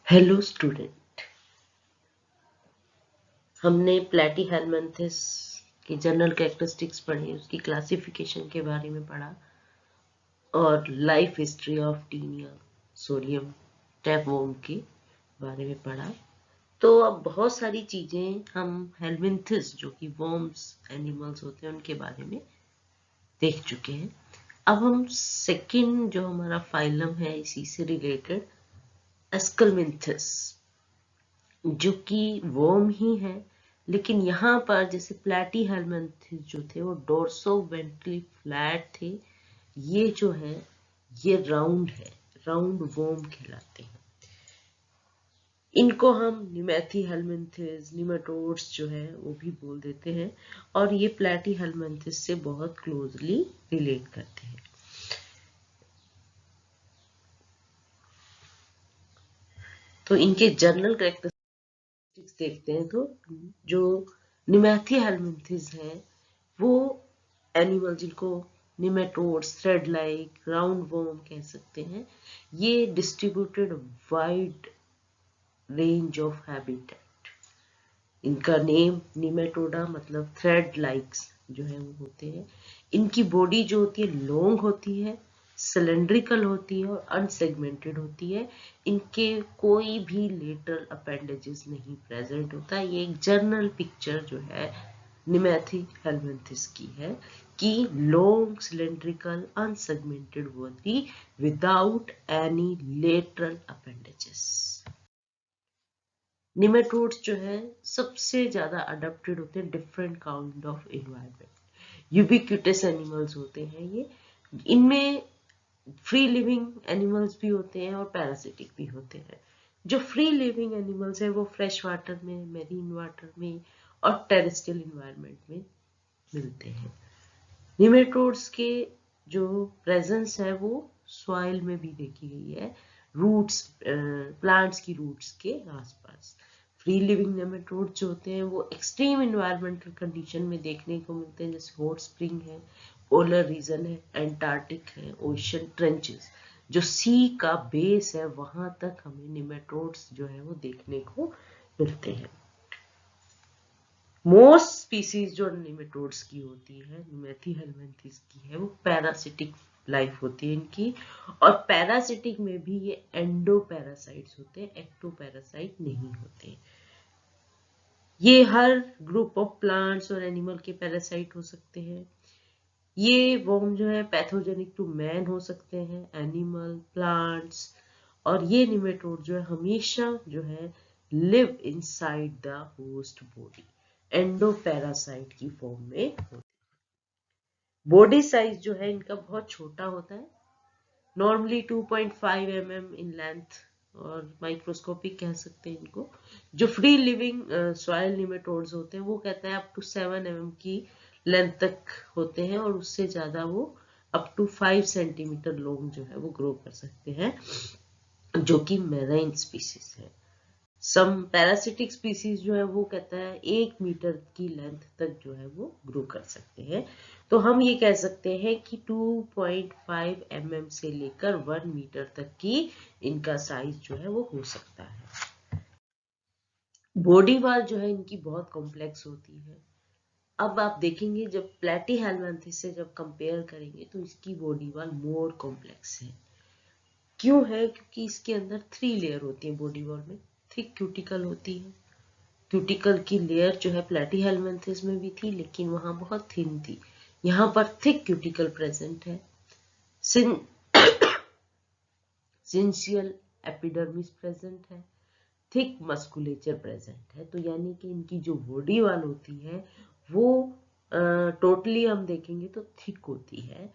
Hello student, हमने प्लैटीहेलमिन्थेस की general characteristics पढ़ी, उसकी क्लासिफिकेशन के बारे में पढ़ा और life history of Taenia solium tapeworm के बारे में पढ़ा। तो अब बहुत सारी चीजें हम हेलमिन्थेस जो कि वर्म्स एनिमल्स होते हैं उनके बारे में देख चुके हैं। अब हम सेकंड जो हमारा फाइलम है इसी से रिलेटेड एस्कलमिन्थेस जो कि वर्म ही है, लेकिन यहाँ पर जैसे प्लैटीहेलमिन्थेस जो थे वो डोर्सो वेंट्रली फ्लैट थे, ये जो है ये राउंड है, राउंड वर्म कहलाते हैं। इनको हम निमेथीहेलमिन्थेस निमेटोड्स जो है वो भी बोल देते हैं और ये प्लैटीहेलमिन्थेस से बहुत क्लोजली रिलेट करते हैं। तो इनके जनरल कैरेक्टरिस्टिक्स देखते हैं तो जो निमेथीहेलमिन्थेस है वो एनिमल जिनको nematodes, thread like, round worm कह सकते हैं, ये distributed wide range of habitat. इनका नेम निमेटोडा मतलब थ्रेड लाइक्स जो है वो होते हैं। इनकी बॉडी जो होती है लॉन्ग होती है, सिलेंड्रिकल होती है और अनसेगमेंटेड होती है। इनके कोई भी लेटरल अपेंडेजेस नहीं प्रेजेंट होता। ये एक जनरल पिक्चर जो है निमेथीहेलमिन्थेस की है कि long cylindrical unsegmented body without any lateral appendages. Nematodes जो है सबसे ज्यादा अडेप्टेड होते हैं different kind of environment. Ubiquitous animals होते हैं ये। इनमें फ्री लिविंग एनिमल्स भी होते हैं और पैरासिटिक भी होते हैं। जो फ्री लिविंग एनिमल्स है वो फ्रेश वाटर में, मेरीन वाटर में और टेरेस्ट्रियल इन्वायरमेंट में मिलते हैं। निमेटोड्स के जो प्रेजेंस है वो सॉइल में भी देखी गई है, रूट्स, प्लांट्स की रूट्स के आसपास। फ्री लिविंग नेमेटोड जो होते हैं वो एक्सट्रीम इन्वायरमेंटल कंडीशन में देखने को मिलते हैं, जैसे हॉट स्प्रिंग है, पोलर रीजन है, एंटार्क्टिक है, ओशन ट्रेंचेस, जो सी का बेस है वहां तक हमें निमेटोड्स जो है वो देखने को मिलते हैं। मोस्ट स्पीसीज जो निमेटोड्स की होती है, निमेथीहेलमिन्थेस की है, वो पैरासिटिक लाइफ होती है इनकी। और पैरासिटिक में भी ये एंडोपैरासाइट्स होते हैं, एक्टोपैरासाइट नहीं होते। ये हर ग्रुप ऑफ प्लांट्स और एनिमल के पैरासाइट हो सकते हैं। ये वर्म जो है पैथोजेनिक टू मैन हो सकते हैं, एनिमल, प्लांट्स। और ये निमेटोड जो है हमेशा जो है live inside the host body, endoparasite की फॉर्म में होते हैं। बॉडी साइज जो है इनका बहुत छोटा होता है, नॉर्मली 2.5 mm इन लेंथ, और माइक्रोस्कोपिक कह सकते हैं इनको। जो फ्री लिविंग सॉइल निमेटोड्स होते हैं वो कहता है अप टू 7 mm की लेंथ तक होते हैं और उससे ज्यादा वो अप टू 5 सेंटीमीटर लॉन्ग जो है वो ग्रो कर सकते हैं, जो कि मेराइन स्पीसीज है। सम पैरासिटिक स्पीसीज जो है वो कहता है 1 मीटर की लेंथ तक जो है वो ग्रो कर सकते हैं। तो हम ये कह सकते हैं कि 2.5 mm से लेकर 1 मीटर तक की इनका साइज जो है वो हो सकता है। बॉडी वाल जो है इनकी बहुत कॉम्प्लेक्स होती है। अब आप देखेंगे जब प्लैटीहेलमिन्थेस से जब कंपेयर करेंगे तो इसकी बॉडी वाल मोर कॉम्प्लेक्स है। क्यों है? क्योंकि इसके अंदर 3 लेयर होती है बॉडी वॉल में। थिक क्यूटिकल होती है। क्यूटिकल की लेयर जो है प्लैटीहेलमिन्थेस में भी थी लेकिन वहां बहुत थिन थी। यहाँ पर थिक क्यूटिकल प्रेजेंट है। सिंशियल एपिडर्मिस प्रेजेंट है। थिक मस्कुलेचर प्रेजेंट है। तो यानी कि इनकी जो बॉडी वाल होती है वो टोटली हम देखेंगे तो थिक होती है।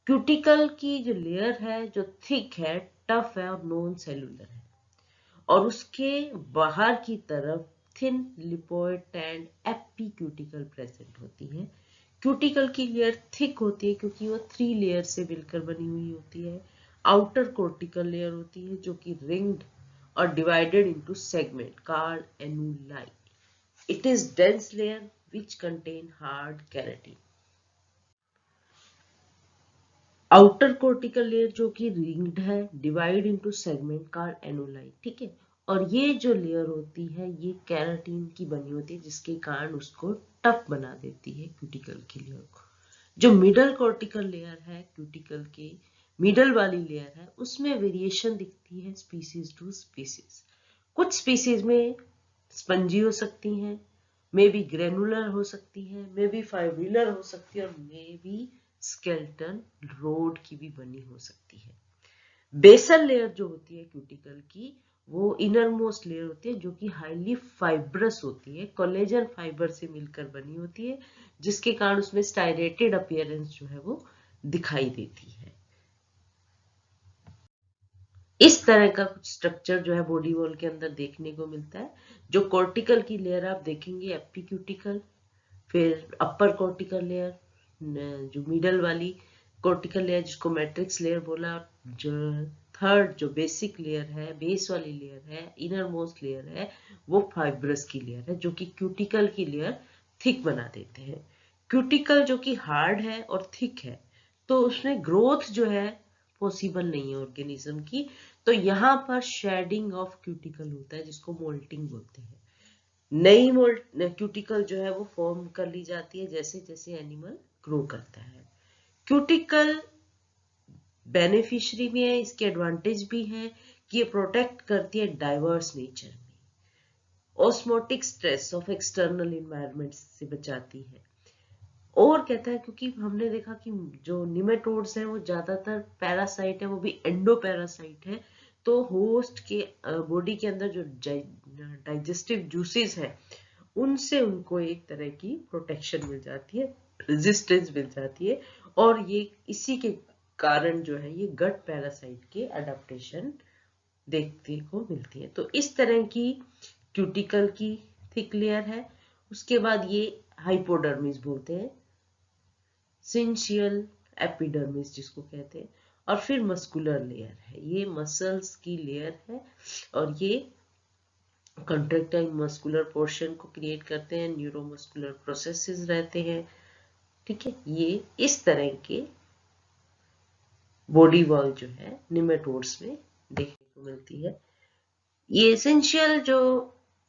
क्यूटिकल की जो लेयर है जो थिक है, टफ है और नॉन सेलुलर है, और उसके बाहर की तरफ थिन लिपोइड एंड एपीक्यूटिकल प्रेजेंट होती है। क्यूटिकल की लेयर थिक होती है क्योंकि वो 3 लेयर से मिलकर बनी हुई होती है। आउटर कोर्टिकल लेयर होती है जो कि रिंग्ड और divided into segment called annuli. It is dense layer which contain hard keratin. Outer cortical layer जो कि रिंग्ड है, divide into segment called annuli, ठीक है। और ये जो लेयर होती है ये केराटिन की बनी होती है, जिसके कारण उसको टफ बना देती है क्यूटिकल की लेयर को। जो मिडल कोर्टिकल लेयर है, क्यूटिकल के मिडल वाली लेयर है, उसमें वेरिएशन दिखती है स्पीसीज टू स्पीसीज। कुछ स्पीसीज में स्पंजी हो सकती हैं, मे बी ग्रेनुलर हो सकती है, मे बी फाइब्रिलर हो सकती है, और मे बी स्केलेटन रोड की भी बनी हो सकती है। बेसल लेयर जो होती है क्यूटिकल की, वो इनर मोस्ट लेयर होती है, जो कि हाईली फाइब्रस होती है, कोलेजन फाइबर से मिलकर बनी होती है, जिसके कारण उसमें स्टाइरेटेड अपीयरेंस जो है वो दिखाई देती है। इस तरह का कुछ स्ट्रक्चर जो है बॉडी वॉल के अंदर देखने को मिलता है। जो कॉर्टिकल की लेयर आप देखेंगे एपिक्यूटिकल, फिर अपर कॉर्टिकल लेयर, जो मिडल वाली कॉर्टिकल लेयर जिसको मैट्रिक्स लेयर बोला, जो थर्ड जो बेसिक लेयर है, बेस वाली लेयर है, इनर मोस्ट लेयर है, वो फाइब्रस की लेयर है, जो कि क्यूटिकल की लेयर थिक बना देते हैं। क्यूटिकल जो कि हार्ड है और थिक है, तो उसमें ग्रोथ जो है पॉसिबल नहीं है ऑर्गेनिज्म की, तो यहाँ पर शेडिंग ऑफ क्यूटिकल होता है, जिसको मोल्टिंग बोलते हैं। नई मोल्ट क्यूटिकल जो है वो फॉर्म कर ली जाती है जैसे जैसे एनिमल ग्रो करता है। क्यूटिकल बेनिफिशियरी भी है, इसके एडवांटेज भी है कि ये प्रोटेक्ट करती है डाइवर्स नेचर में, osmotic stress of external environment से बचाती है। और कहता है क्योंकि हमने देखा कि जो निमेटोड्स हैं वो ज्यादातर पैरासाइट है, वो भी एंडो पैरासाइट है, तो होस्ट के बॉडी के अंदर जो डाइजेस्टिव जूसेस है उनसे उनको एक तरह की प्रोटेक्शन मिल जाती है, रेजिस्टेंस मिल जाती है, और ये इसी के कारण जो है ये गट पैरासाइट के अडेप्टेशन देखने को मिलती है। तो इस तरह की क्यूटिकल की थिक लेयर है। उसके बाद ये हाइपोडर्मिस बोलते हैं, सिंशियल एपिडर्मिस जिसको कहते हैं, और फिर मस्कुलर लेयर है, ये मसल्स की लेयर है, और ये कंट्रैक्टाइल मस्कुलर पोर्शन को क्रिएट करते हैं, न्यूरोमस्कुलर प्रोसेसेस रहते हैं, ठीक है। ये इस तरह के बॉडी वॉल जो है निमेटोड्स में देखने को मिलती है। ये एसेंशियल जो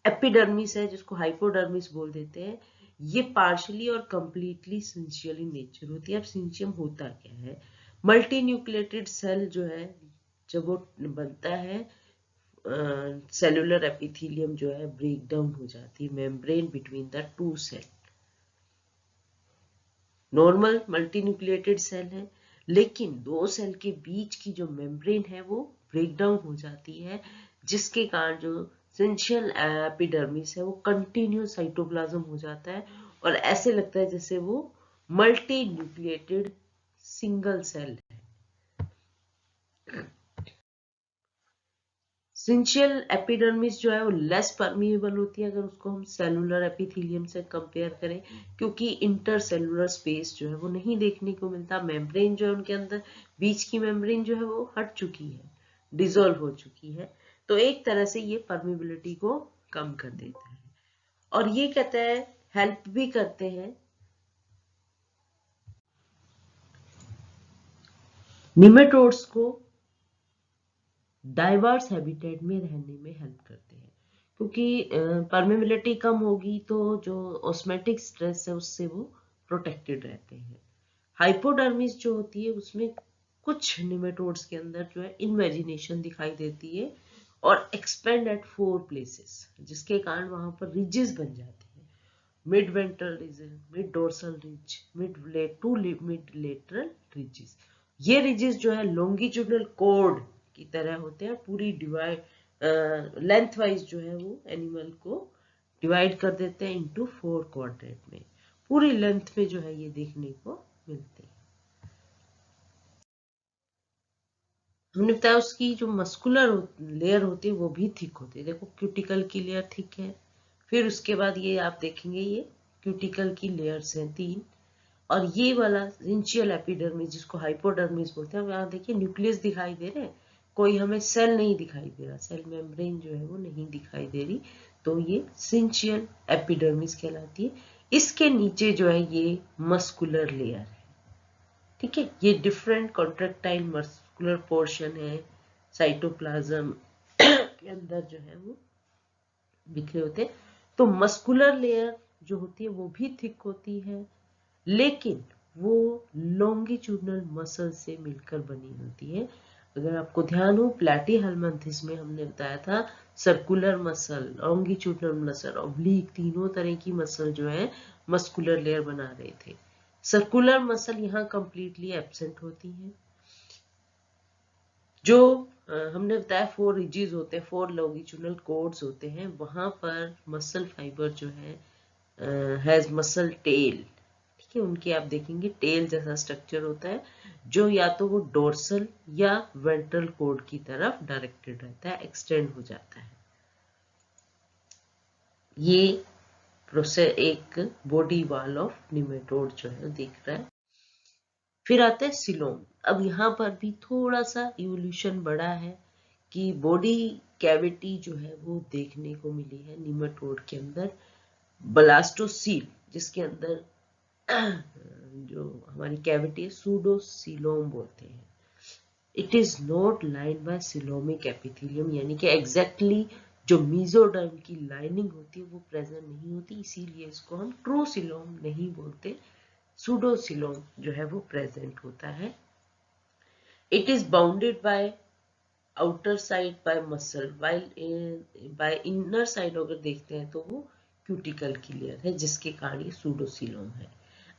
एपिडर्मिस है, जिसको हाइपोडर्मिस बोल देते हैं, ये पार्शियली और कंप्लीटली सिंशियल इन नेचर होती है। अब सिंशियम होता क्या है? मल्टी न्यूक्लिएटेड सेल जो है जब वो बनता है, सेलुलर एपिथेलियम जो है ब्रेक डाउन हो जाती है membrane between the two cell. Normal multi nucleated cell है, लेकिन दो सेल के बीच की जो मेम्ब्रेन है वो ब्रेक डाउन हो जाती है, जिसके कारण जो सेंशियल एपिडर्मिस है वो कंटिन्यूस साइटोप्लाज्म हो जाता है, और ऐसे लगता है जैसे वो मल्टी न्यूक्लिएटेड सिंगल सेल है। सिंशियल एपिडर्मिस जो है वो लेस परमिएबल होती है अगर उसको हम सेलुलर एपिथेलियम से कंपेयर करें, क्योंकि इंटरसेलुलर स्पेस जो है वो नहीं देखने को मिलता। मेम्ब्रेन जो है उनके अंदर बीच की मेम्ब्रेन जो है वो हट चुकी है, डिसॉल्व हो चुकी है, तो एक तरह से ये परमिबिलिटी को कम कर देता है। और ये कहते हैं हेल्प भी करते हैं, निमेटोड्स को डाइवर्स हैबिटेट में रहने में हेल्प करते हैं, क्योंकि परमेबिलिटी कम होगी तो जो ऑस्मेटिक स्ट्रेस है उससे वो प्रोटेक्टेड रहते हैं। हाइपोडर्मिस जो होती है उसमें कुछ निमेटोड्स के अंदर जो है इनवेजिनेशन दिखाई देती है और एक्सपेंड एट 4 प्लेसेस, जिसके कारण वहां पर रिजेस बन जाते हैं। Mid ventral region, mid dorsal ridge, mid lateral ridges. ये रिजेस जो है लॉन्गिट्यूडनल कॉर्ड की तरह होते हैं, पूरी डिवाइड लेंथ वाइज जो है वो एनिमल को डिवाइड कर देते हैं इनटू 4 क्वाड्रेंट में, पूरी लेंथ में जो है ये देखने को मिलते हैं। हमने बताया उसकी जो मस्कुलर लेयर होती है वो भी थिक होती है। देखो क्यूटिकल की लेयर थिक है, फिर उसके बाद ये आप देखेंगे ये क्यूटिकल की लेयर्स हैं 3, और ये वाला सिंशियल एपिडर्मिस जिसको हाइपोडर्मिस बोलते हैं, यहाँ देखिए न्यूक्लियस दिखाई दे रहे हैं, कोई हमें सेल नहीं दिखाई दे रहा, सेल मेम्ब्रेन जो है वो नहीं दिखाई दे रही, तो ये सिंशियल एपिडर्मिस कहलाती है। इसके नीचे जो है ये मस्कुलर लेयर है, ठीक है, ये डिफरेंट कॉन्ट्रेक्टाइल मस्कुलर पोर्शन है साइटोप्लाज्म के अंदर जो है वो बिखरे होते हैं। तो मस्कुलर लेयर जो होती है वो भी थिक होती है, लेकिन वो लॉन्गिट्यूडनल मसल से मिलकर बनी होती है। अगर आपको ध्यान हो, प्लैटीहेलमिन्थेस में हमने बताया था circular muscle, longitudinal muscle, oblique, तीनों तरह की मसल जो है मस्कुलर लेयर बना रहे थे। सर्कुलर मसल यहाँ कंप्लीटली एब्सेंट होती है। जो हमने बताया 4 रिजिज होते हैं, 4 लॉन्गिट्यूडनल कॉर्ड्स होते हैं, वहां पर मसल फाइबर जो है हैज मसल टेल, ठीक है, उनके आप देखेंगे टेल जैसा स्ट्रक्चर होता है, जो या तो वो डोर्सल या वेंट्रल कॉर्ड की तरफ डायरेक्टेड रहता है, एक्सटेंड हो जाता है। ये प्रोसेस एक बॉडी वॉल ऑफ निमेटोड जो है दिख रहा है। फिर आता है सिलोम। अब यहाँ पर भी थोड़ा सा इवोल्यूशन बढ़ा है कि बॉडी कैविटी जो है वो देखने को मिली है निमेटोड के अंदर। ब्लास्टोसील, जिसके अंदर जो हमारी कैविटी है, सूडोसिलोम बोलते हैं। It is not lined by coelomic epithelium, यानी कि एग्जैक्टली जो मीजोडर्म की लाइनिंग होती है वो प्रेजेंट नहीं होती, इसीलिए इसको हम ट्रू सिलोम नहीं बोलते, सूडोसिलोम जो है वो प्रेजेंट होता है। It is bounded by outer side by muscle, while bye inner side अगर देखते हैं तो वो क्यूटिकल की लेयर है, जिसके कारण ये सूडोसिलोम है।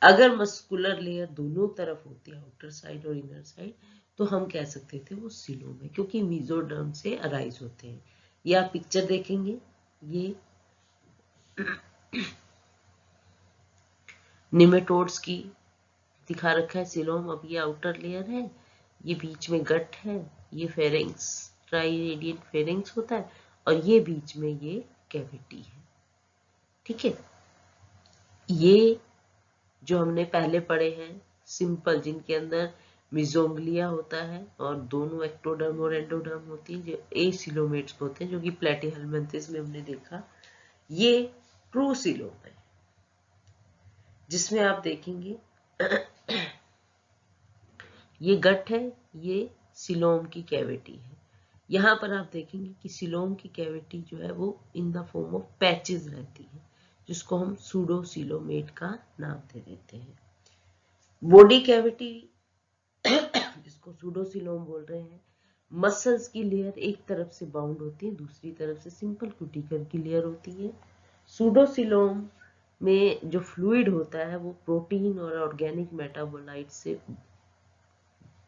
अगर मस्कुलर लेयर दोनों तरफ होती है, आउटर साइड और इनर साइड, तो हम कह सकते थे वो सिलोम है, क्योंकि मीजोडर्म से अराइज होते हैं। ये आप पिक्चर देखेंगे, ये निमेटोड्स की दिखा रखा है सिलोम। अब ये आउटर लेयर है, ये बीच में गट है, ये फेरिंग्स, ट्राइरेडियन फेरिंग्स होता है, और ये बीच में ये कैविटी है, ठीक है। ये जो हमने पहले पढ़े हैं सिंपल, जिनके अंदर मिजोंग्लिया होता है और दोनों एक्टोडर्म और एंडोडर्म होती है, जो एसिलोमेट्स होते हैं, जो कि प्लैटीहेलमिन्थेस में हमने देखा। ये ट्रू सिलोम है, जिसमें आप देखेंगे ये गट है, ये सिलोम की कैविटी है। यहाँ पर आप देखेंगे कि सिलोम की कैविटी जो है वो इन द फॉर्म ऑफ पैचेस रहती है, जिसको हम सूडोसिलोमेट का नाम दे देते हैं। बॉडी कैविटी जिसको सूडोसिलोम बोल रहे हैं, मसल्स की लेयर एक तरफ से बाउंड होती है, दूसरी तरफ से सिंपल क्यूटिकल की लेयर होती है। सूडोसिलोम में जो फ्लूइड होता है वो प्रोटीन और ऑर्गेनिक मेटाबोलाइट से,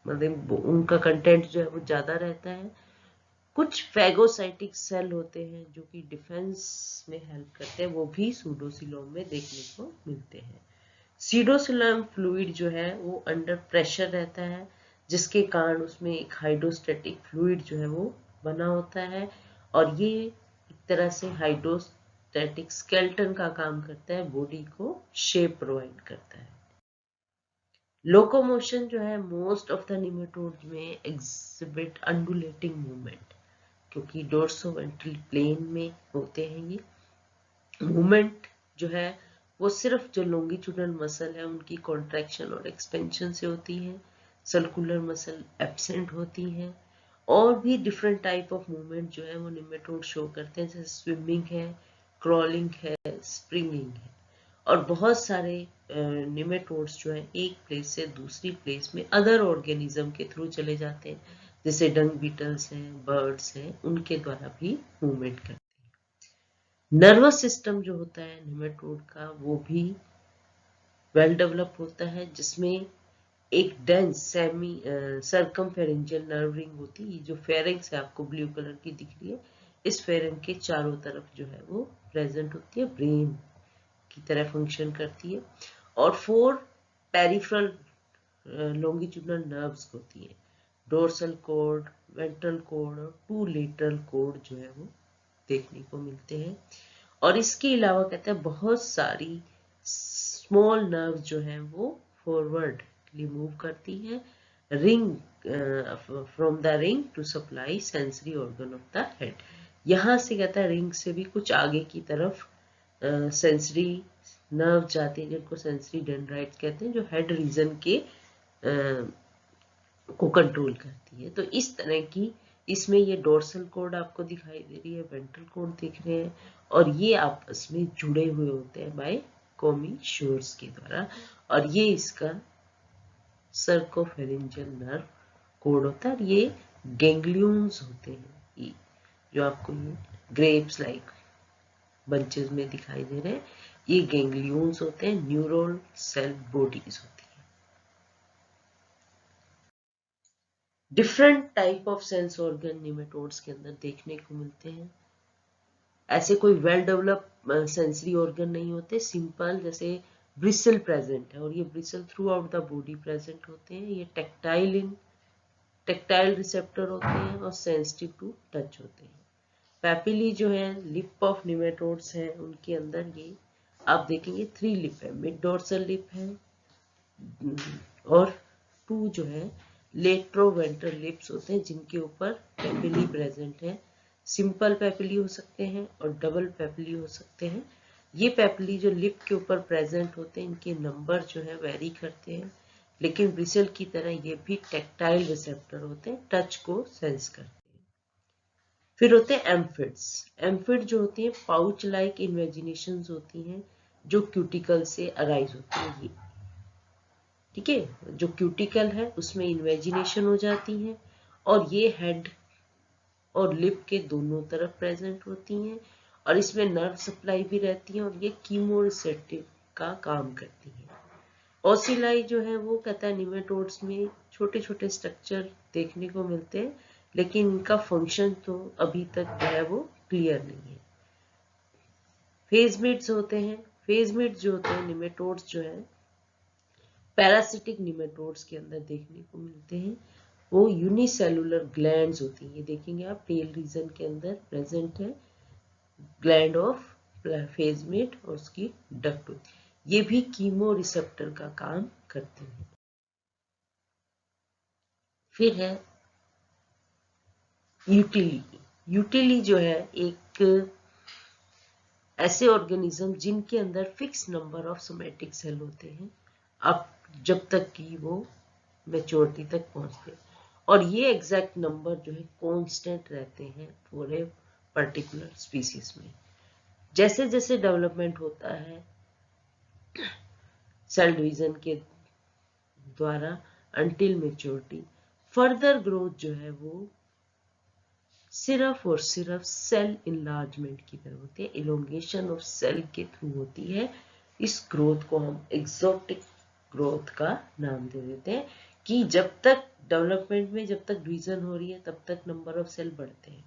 मतलब उनका कंटेंट जो है वो ज्यादा रहता है। कुछ फैगोसाइटिक सेल होते हैं जो कि डिफेंस में हेल्प करते हैं, वो भी सूडोसिलोम में देखने को मिलते हैं। सीडोसिलोम फ्लूइड जो है वो अंडर प्रेशर रहता है, जिसके कारण उसमें एक हाइड्रोस्टैटिक फ्लूइड जो है वो बना होता है, और ये एक तरह से हाइड्रोस्टैटिक स्केलेटन का काम करता है, बॉडी को शेप प्रोवाइड करता है। लोकोमोशन जो है मोस्ट ऑफ द निमेटोड में एग्जिबिट अंडुलेटिंग मूवमेंट, क्योंकि डोर्सोवेंट्रल प्लेन में होते हैं। ये मूवमेंट जो है वो सिर्फ जो लॉन्गिट्यूडनल मसल है उनकी कॉन्ट्रैक्शन और एक्सपेंशन से होती है, सर्कुलर मसल एब्सेंट होती है। और भी डिफरेंट टाइप ऑफ मूवमेंट जो है वो निमेटोड शो करते हैं, जैसे स्विमिंग है, क्रॉलिंग है, स्प्रिंगिंग है। और बहुत सारे निमेटोड्स जो है एक प्लेस से दूसरी प्लेस में अदर ऑर्गेनिज्म के थ्रू चले जाते हैं, जैसे डंग बीटल्स हैं, बर्ड्स हैं, उनके द्वारा भी मूवमेंट करते हैं। नर्वस सिस्टम जो होता है निमेटोड का वो भी वेल डेवलप होता है, जिसमें एक डेंस सेमी सर्कमफेरेंजियल नर्व रिंग होती है। ये जो फेरिंग्स है आपको ब्लू कलर की दिख रही है, इस फेरिंग के चारों तरफ जो है वो प्रेजेंट होती है, ब्रेन की तरह फंक्शन करती है। और 4 पेरिफेरल लॉन्गिट्यूडनल नर्व्स होती है, डोर्सल कॉर्ड, वेंट्रल कॉर्ड और 2 लेटरल कॉर्ड जो है वो देखने को मिलते हैं। और इसके अलावा कहते हैं बहुत सारी स्मॉल नर्व्स जो हैं वो फॉरवर्डली मूव करती हैं ring, from the ring to supply sensory organ of the head. यहाँ से कहता है रिंग से भी कुछ आगे की तरफ सेंसरी नर्व जाते हैं, जिनको सेंसरी डेंड्राइट्स कहते हैं, जो हेड रीजन के को कंट्रोल करती है। तो इस तरह की इसमें ये डोर्सल कोड आपको दिखाई दे रही है, वेंट्रल कोड दिख रहे हैं, और ये आपस में जुड़े हुए होते हैं बाय कोमीशोर्स के द्वारा, और ये इसका सर्कोफेरेंजियल नर्व कोड होता है। और ये गैंग्लियंस होते हैं, ये जो आपको ये ग्रेप्स लाइक बंचेस में दिखाई दे रहे हैं, ये गैंग्लियंस होते हैं, न्यूरल सेल बॉडीज होती है। Different type of sense organ nematodes के अंदर देखने को मिलते हैं। ऐसे कोई वेल डेवलप सेंसरी ऑर्गन नहीं होते, सिंपल जैसे ब्रिसल प्रेजेंट है, और ये bristle through out the body present होते हैं। ये टेक्टाइल रिसेप्टर होते हैं और सेंसिटिव टू टच होते हैं। पैपिली जो है लिप ऑफ निमेटोड्स है, उनके अंदर ये आप देखेंगे 3 लिप है, मिड डोर्सल लिप है, और 2 जो है लेट्रोवेंट्रल लिप्स होते हैं जिनके ऊपर पैपिली प्रेजेंट है। सिंपल पैपिली हो सकते हैं और डबल पैपिली हो सकते हैं। ये पैपिली जो लिप के ऊपर प्रेजेंट होते हैं, इनके नंबर जो है वेरी करते हैं, लेकिन ब्रिसल की तरह ये भी टेक्टाइल रिसेप्टर होते हैं, टच को सेंस करते हैं। फिर होते हैं एम्फिड्स। एम्फिड जो होती है पाउच लाइक इन्वेजिनेशंस होती हैं, जो क्यूटिकल से अराइज होती है। ये ठीक है, जो क्यूटिकल है उसमें इन्वेजिनेशन हो जाती है, और ये हेड और लिप के दोनों तरफ प्रेजेंट होती हैं, और इसमें नर्व सप्लाई भी रहती है, और ये कीमोरिसेप्टिव का काम करती है। ओसिलाई जो है वो कहता है निमेटोड्स में छोटे छोटे स्ट्रक्चर देखने को मिलते हैं, लेकिन इनका फंक्शन तो अभी तक जो है वो क्लियर नहीं है। फेजमिड्स होते हैं। फेजमिड्स जो होते हैं निमेटोड्स जो है पैरासिटिक निमेटोड्स के अंदर देखने को मिलते हैं। वो यूनिसेलुलर ग्लैंड्स होती हैं, ये देखेंगे आप टेल रीजन के अंदर प्रेजेंट है ग्लैंड ऑफ फेजमिड, और उसकी डक्ट होती है। ये भी कीमो रिसेप्टर का काम करते हैं। फिर है यूटिली। यूटिली जो है एक ऐसे ऑर्गेनिज्म जिनके अंदर fix number of somatic cell होते हैं, अब जब तक कि वो मेच्योरिटी तक पहुंचते हैं, और ये एग्जैक्ट नंबर जो है कांस्टेंट रहते हैं फॉर ए पर्टिकुलर स्पीसीज में। जैसे जैसे डेवलपमेंट होता है सेल डिवीजन के द्वारा अंटिल मेच्योरिटी, फर्दर ग्रोथ जो है वो सिर्फ और सिर्फ सेल इनलार्जमेंट की तरफ होती है, इलोंगेशन ऑफ सेल के थ्रू होती है। इस ग्रोथ को हम एक्सोटिक ग्रोथ का नाम दे देते हैं, कि जब तक डेवलपमेंट में जब तक डिवीजन हो रही है तब तक नंबर ऑफ सेल बढ़ते हैं,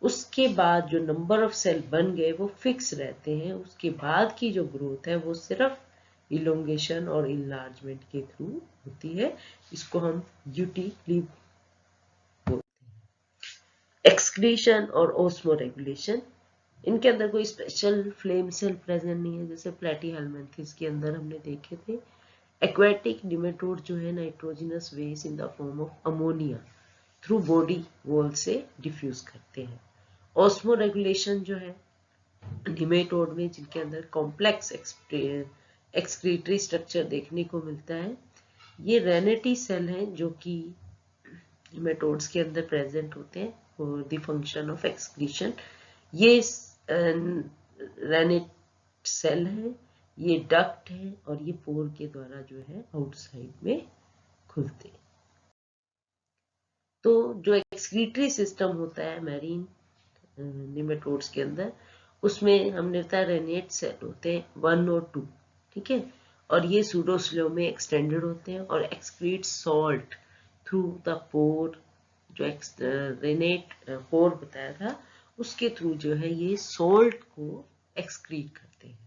उसके बाद जो नंबर ऑफ सेल बन गए वो फिक्स रहते हैं, उसके बाद की जो ग्रोथ है वो सिर्फ इलोंगेशन और इनलार्जमेंट के थ्रू होती है। इसको हम यूटिली एक्सक्रीशन और ओस्मोरेगुलेशन, इनके अंदर कोई स्पेशल फ्लेम सेल प्रेजेंट नहीं है, जैसे प्लेटीहेल्मिन्थस के अंदर हमने देखे थे। एक्वेटिक निमेटोड जो है nitrogenous waste in the form of ammonia through body wall से डिफ्यूज करते हैं। ओस्मोरेगुलेशन जो है निमेटोड में जिनके अंदर कॉम्प्लेक्स एक्सक्रीटरी स्ट्रक्चर देखने को मिलता है, ये रेनेटी सेल हैं जो कि निमेटोड्स के अंदर प्रेजेंट होते हैं for the function of excretion. ये रेनेट सेल है, ये डक्ट है, और ये पोर के द्वारा जो है आउटसाइड में खुलते हैं। तो जो एक्सक्रीटरी सिस्टम होता है मैरीन निमेटोड्स के अंदर, उसमें हमने बताया रेनेट सेल होते हैं 1 और 2, ठीक है, और ये सूडोस्लो में एक्सटेंडेड होते हैं और एक्सक्रीट सॉल्ट थ्रू द पोर। जो रेनेट पोर बताया था उसके थ्रू जो है ये सॉल्ट को एक्सक्रीट करते हैं।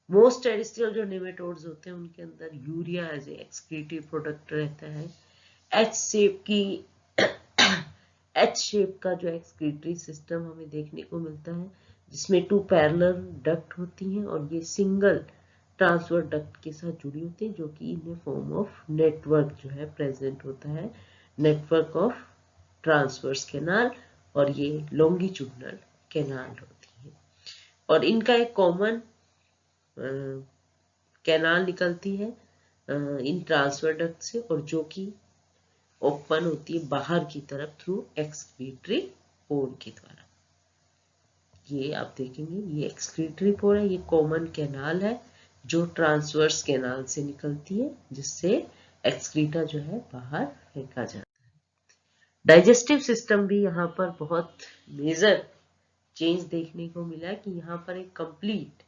मोस्ट टेरेस्ट्रियल जो निमेटोड्स होते हैं उनके अंदर urea as a excretive product रहता है। एच शेप का जो एक्सक्रीटरी सिस्टम हमें देखने को मिलता है, जिसमें 2 पैरेलल डक्ट होती हैं, और ये सिंगल ट्रांसफर डक्ट के साथ जुड़ी होती है, जो कि इन फॉर्म ऑफ नेटवर्क जो है प्रेजेंट होता है, नेटवर्क ऑफ ट्रांसवर्स कैनाल, और ये लॉन्गिट्यूडनल कैनाल होती है। और इनका एक कॉमन कैनाल निकलती है इन ट्रांसफर डक्ट से, और जो कि ओपन होती है बाहर की तरफ थ्रू एक्सक्रीटरी पोर के द्वारा। ये आप देखेंगे, ये एक्सक्रीटरी पोर है, ये कॉमन कैनाल है जो ट्रांसवर्स कैनाल से निकलती है, जिससे एक्सक्रीटा जो है बाहर फेंका जाता है। डाइजेस्टिव सिस्टम भी यहाँ पर बहुत मेजर चेंज देखने को मिला कि यहाँ पर एक कंप्लीट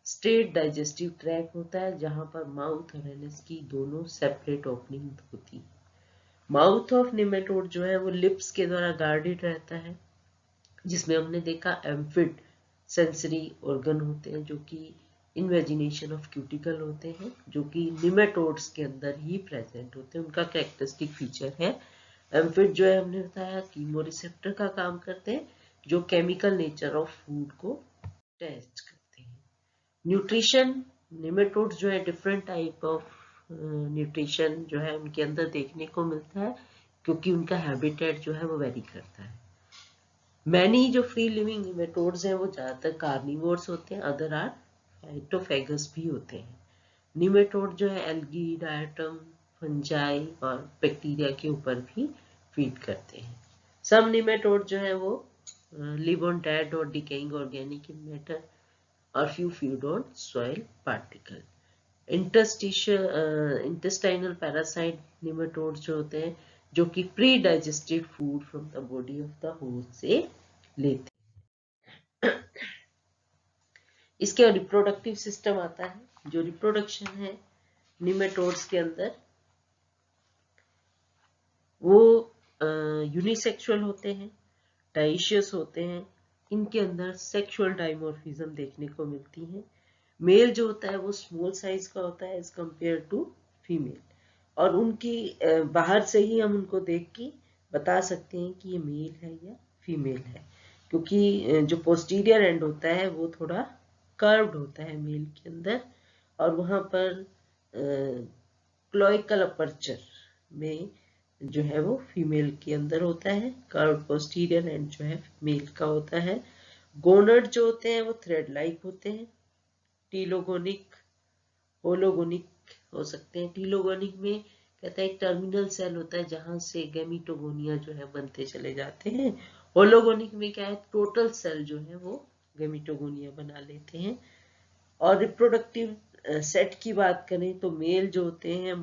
स्ट्रेट डाइजेस्टिव ट्रैक होता है, जहां पर माउथ और एनस की दोनों सेपरेट ओपनिंग होती है। माउथ ऑफ निमेटोड जो है वो लिप्स के द्वारा गार्डेड रहता है, जिसमें हमने देखा एम्फिड सेंसरी ऑर्गन होते हैं जो कि इन्वेजिनेशन ऑफ क्यूटिकल होते हैं, जो कि निमेटोड्स के अंदर ही प्रेजेंट होते हैं। उनका कैरेक्टरिस्टिक फीचर है एम्फिड जो है, हमने बताया कीमोरिसेप्टर का काम करते हैं, जो केमिकल नेचर ऑफ फूड को टेस्ट करते हैं। न्यूट्रिशन, निमेटोड्स जो है डिफरेंट टाइप ऑफ न्यूट्रिशन जो है उनके अंदर देखने को मिलता है, क्योंकि उनका हैबिटेट जो है वो वेरी करता है। मैनी जो फ्री लिविंग निमेटोड्स हैं वो ज्यादातर कार्निवोर्स होते हैं, अदर आर फाइटोफेगस भी होते हैं। निमेटोड जो है एल्गी, डायटम, फंजाई और बैक्टीरिया के ऊपर भी फीड करते हैं। सब निमेटोड जो है वो लिव ऑन डेड और डिकेइंग ऑर्गेनिक मैटर और few feed on soil particle. Intestinal parasite nematodes जो होते हैं, जो कि pre digested food from the body of the host से लेते हैं। इसके रिप्रोडक्टिव सिस्टम आता है, जो रिप्रोडक्शन है निमेटोड्स के अंदर वो यूनिसेक्सुअल होते हैं, डाइशियस होते हैं। इनके अंदर सेक्सुअल डाइमॉर्फिज्म देखने को मिलती है। मेल जो होता है वो स्मॉल साइज का होता है एज कंपेयर टू फीमेल, और उनकी बाहर से ही हम उनको देख के बता सकते हैं कि ये मेल है या फीमेल है, क्योंकि जो पोस्टीरियर एंड होता है वो थोड़ा कर्व्ड होता है मेल के अंदर, और वहां पर क्लोइकल अपर्चर में जो है वो फीमेल के अंदर होता है, कर्व्ड पोस्टीरियर एंड जो है मेल का होता है। गोनड जो होते हैं वो थ्रेड लाइक होते हैं, टीलोगोनिक, होलोगोनिक हो सकते हैं। टीलोगोनिक में कहता है एक टर्मिनल सेल होता है जहां से गैमीटोगोनिया जो है बनते चले जाते हैं। होलोगोनिक में क्या है, टोटल सेल जो है वो गैमीटोगोनिया बना लेते हैं। और रिप्रोडक्टिव सेट की बात करें तो मेल जो होते हैं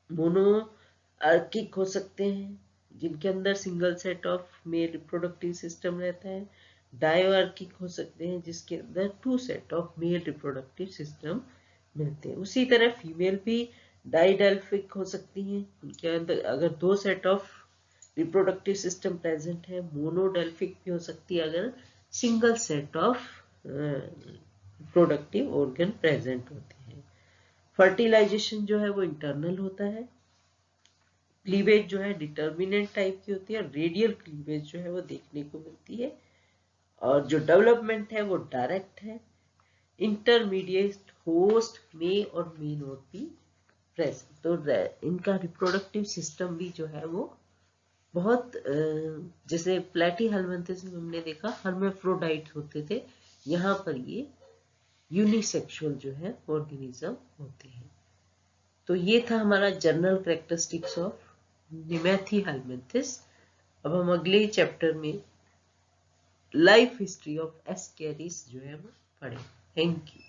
मोनोआर्किक हो सकते हैं, जिनके अंदर single set of male reproductive system रहता है। डायोआर्किक हो सकते हैं, जिसके अंदर 2 set of male reproductive system मिलते हैं। उसी तरह फीमेल भी डाइडेल्फिक हो सकती हैं, उनके अंदर अगर 2 set of reproductive system present है। मोनोडेल्फिक भी हो सकती है अगर single set of reproductive organ present होते हैं। फर्टिलाइजेशन जो है वो इंटरनल होता है। क्लीवेज जो है डिटर्मिनेंट टाइप की होती है, रेडियल क्लीवेज जो है वो देखने को मिलती है, और जो डेवलपमेंट है वो डायरेक्ट है। इंटरमीडिएट होस्ट मे और मे नॉट बी प्रेजेंट। तो इनका रिप्रोडक्टिव सिस्टम भी जो है वो बहुत जैसे प्लेटीहेल्मिन्थेस में हमने देखा हर्मेफ्रोडाइट होते थे, यहाँ पर ये यूनिसेक्सुअल जो है ऑर्गेनिज्म होते हैं। तो ये था हमारा जनरल कैरेक्टरिस्टिक्स ऑफ निमेथी हेल्मिन्थिस। अब हम अगले चैप्टर में लाइफ हिस्ट्री ऑफ एस्केरिस जो है वो पढ़ें। Thank you.